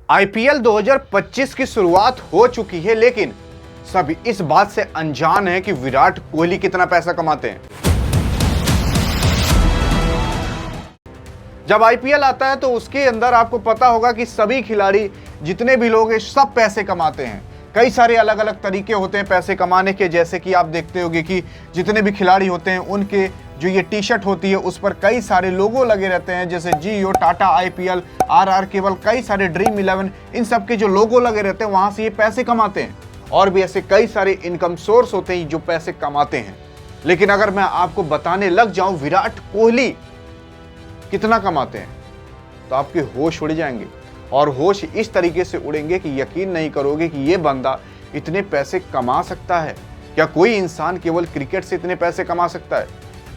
IPL 2025 की शुरुआत हो चुकी है, लेकिन सब इस बात से अनजान है कि विराट कोहली कितना पैसा कमाते हैं। जब आईपीएल आता है तो उसके अंदर आपको पता होगा कि सभी खिलाड़ी जितने भी लोग हैं सब पैसे कमाते हैं। कई सारे अलग अलग तरीके होते हैं पैसे कमाने के, जैसे कि आप देखते होंगे कि जितने भी खिलाड़ी होते हैं उनके जो ये टी शर्ट होती है उस पर कई सारे लोगो लगे रहते हैं, जैसे जियो, टाटा, आईपीएल, आरआर केबल, कई सारे ड्रीम 11, इन सब के जो लोगो लगे रहते हैं वहां से ये पैसे कमाते हैं। और भी ऐसे कई सारे इनकम सोर्स होते हैं जो पैसे कमाते हैं। लेकिन अगर मैं आपको बताने लग जाऊं विराट कोहली कितना कमाते हैं तो आपके होश उड़ जाएंगे, और होश इस तरीके से उड़ेंगे कि यकीन नहीं करोगे कि ये बंदा इतने पैसे कमा सकता है। क्या कोई इंसान केवल क्रिकेट से इतने पैसे कमा सकता है?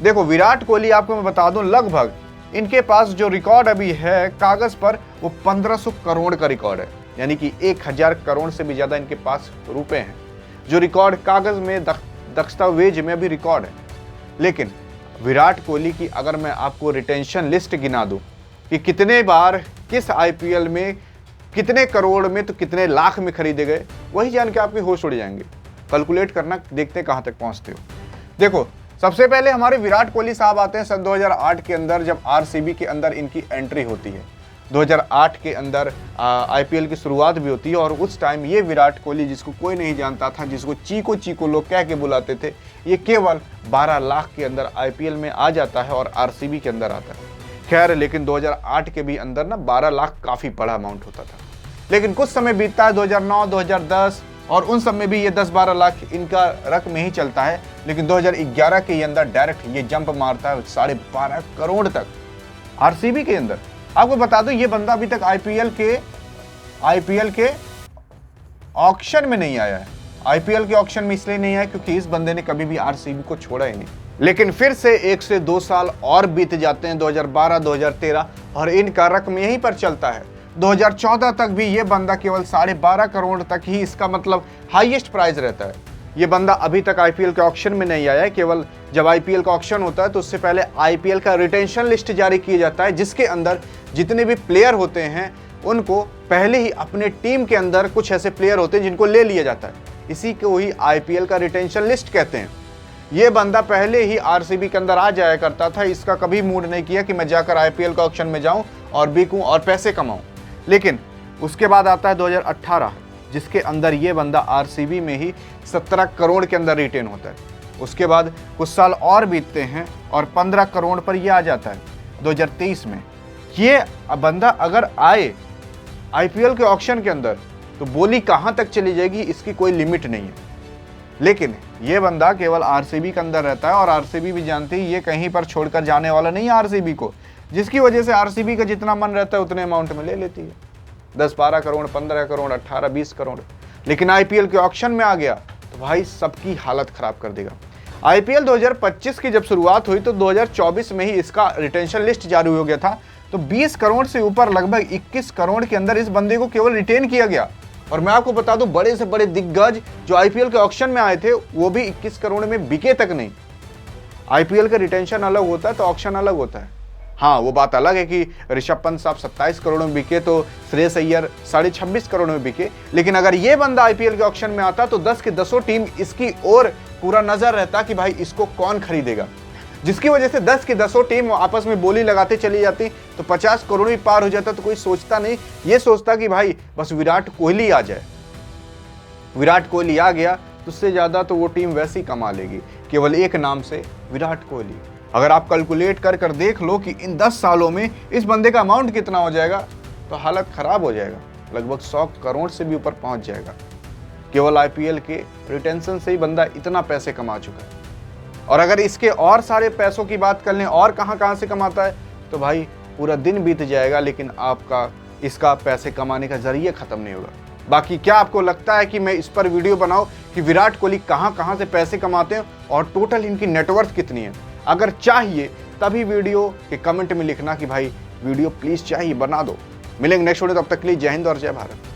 देखो, विराट कोहली आपको मैं बता दूं, लगभग इनके पास जो रिकॉर्ड अभी है कागज पर वो 1500 करोड़ का रिकॉर्ड है, यानी कि 1000 करोड़ से भी ज्यादा इनके पास रुपए हैं, जो रिकॉर्ड कागज में दस्तावेज में भी रिकॉर्ड है। लेकिन विराट कोहली की अगर मैं आपको रिटेंशन लिस्ट गिना दूं कि कितने बार किस आईपीएल में कितने करोड़ में तो कितने लाख में खरीदे गए, वही जान के आपके होश उड़ जाएंगे। कैलकुलेट करना, देखते हैं कहां तक पहुंचते हो। देखो, सबसे पहले हमारे विराट कोहली साहब आते हैं सन 2008 के अंदर, जब आरसीबी के अंदर इनकी एंट्री होती है। 2008 के अंदर आईपीएल की शुरुआत भी होती है, और उस टाइम ये विराट कोहली, जिसको कोई नहीं जानता था, जिसको चीको चीको लोग कह के बुलाते थे, ये केवल 12 लाख के अंदर आईपीएल में आ जाता है और आरसीबी के अंदर आता है। खैर, लेकिन 2008 के भी अंदर ना 12 लाख काफी बड़ा अमाउंट होता था। लेकिन कुछ समय बीतता है, 2009, 2010, और उन सब में भी ये 10-12 लाख इनका रक में ही चलता है। लेकिन 2011 के अंदर डायरेक्ट ये जंप मारता है 12.5 करोड़ तक आरसीबी के अंदर। आपको बता दो, ये बंदा अभी तक आईपीएल के ऑक्शन में नहीं आया है। आईपीएल के ऑक्शन में इसलिए नहीं आया क्योंकि इस बंदे ने कभी भी आरसीबी को छोड़ा ही नहीं। लेकिन फिर से 1 से 2 साल और बीत जाते हैं, 2012, 2013, और इनका रकम यहीं पर चलता है। 2014 तक भी ये बंदा केवल 12.5 करोड़ तक ही इसका मतलब हाईएस्ट प्राइस रहता है। ये बंदा अभी तक आईपीएल के ऑक्शन में नहीं आया है। केवल जब आईपीएल का ऑक्शन होता है तो उससे पहले आईपीएल का रिटेंशन लिस्ट जारी किया जाता है, जिसके अंदर जितने भी प्लेयर होते हैं उनको पहले ही अपने टीम के अंदर कुछ ऐसे प्लेयर होते हैं जिनको ले लिया जाता है। इसी को ही आईपीएल का रिटेंशन लिस्ट कहते हैं। ये बंदा पहले ही आरसीबी के अंदर आ जाया करता था। इसका कभी मूड नहीं किया कि मैं जाकर आईपीएल का ऑक्शन में जाऊं और बिकूं और पैसे कमाऊं। लेकिन उसके बाद आता है 2018, जिसके अंदर ये बंदा आरसीबी में ही 17 करोड़ के अंदर रिटेन होता है। उसके बाद कुछ साल और बीतते हैं और 15 करोड़ पर ये आ जाता है 2023 में। ये बंदा अगर आए आईपीएल के ऑक्शन के अंदर तो बोली कहां तक चली जाएगी, इसकी कोई लिमिट नहीं है। लेकिन ये बंदा केवल आरसीबी के अंदर रहता है, और आरसीबी भी जानती है ये कहीं पर छोड़कर जाने वाला नहीं है आरसीबी को, जिसकी वजह से आरसीबी का जितना मन रहता है उतने अमाउंट में ले लेती है। 10-12 करोड़, 15 करोड़, 18-20 करोड़। लेकिन आईपीएल के ऑक्शन में आ गया तो भाई सबकी हालत खराब कर देगा। आईपीएल 2025 की जब शुरुआत हुई तो 2024 में ही इसका रिटेंशन लिस्ट जारी हो गया था, तो 20 करोड़ से ऊपर लगभग 21 करोड़ के अंदर इस बंदे को केवल रिटेन किया गया। और मैं आपको बता दूं, बड़े से बड़े दिग्गज जो आईपीएल के ऑक्शन में आए थे वो भी 21 करोड़ में बिके तक नहीं। आईपीएल का रिटेंशन अलग होता है तो ऑक्शन अलग होता है। हाँ, वो बात अलग है कि ऋषभ पंत साहब 27 करोड़ में बिके तो श्रेयस अय्यर 26.5 करोड़ में बिके। लेकिन अगर ये बंदा आईपीएल के ऑक्शन में आता तो 10 के 10 टीम इसकी ओर पूरा नजर रहता कि भाई इसको कौन खरीदेगा, जिसकी वजह से 10 की 10 टीम आपस में बोली लगाते चली जाती तो 50 करोड़ भी पार हो जाता। तो कोई सोचता नहीं, ये सोचता कि भाई बस विराट कोहली आ जाए। विराट कोहली आ गया तो उससे ज्यादा तो वो टीम वैसे ही कमा लेगी, केवल एक नाम से, विराट कोहली। अगर आप कैलकुलेट कर देख लो कि इन 10 सालों में इस बंदे का अमाउंट कितना हो जाएगा तो हालत खराब हो जाएगा। लगभग 100 करोड़ से भी ऊपर पहुंच जाएगा। केवल आईपीएल के रिटेंशन से ही बंदा इतना पैसे कमा चुका है। और अगर इसके और सारे पैसों की बात कर लें और कहां से कमाता है तो भाई पूरा दिन बीत जाएगा, लेकिन आपका इसका पैसे कमाने का जरिया खत्म नहीं होगा। बाकी क्या आपको लगता है कि मैं इस पर वीडियो बनाऊं कि विराट कोहली कहां से पैसे कमाते हैं और टोटल इनकी नेटवर्थ कितनी है? अगर चाहिए तभी वीडियो के कमेंट में लिखना कि भाई वीडियो प्लीज चाहिए, बना दो। मिलेंगे नेक्स्ट वीडियो, तब तक के लिए जय हिंद और जय भारत।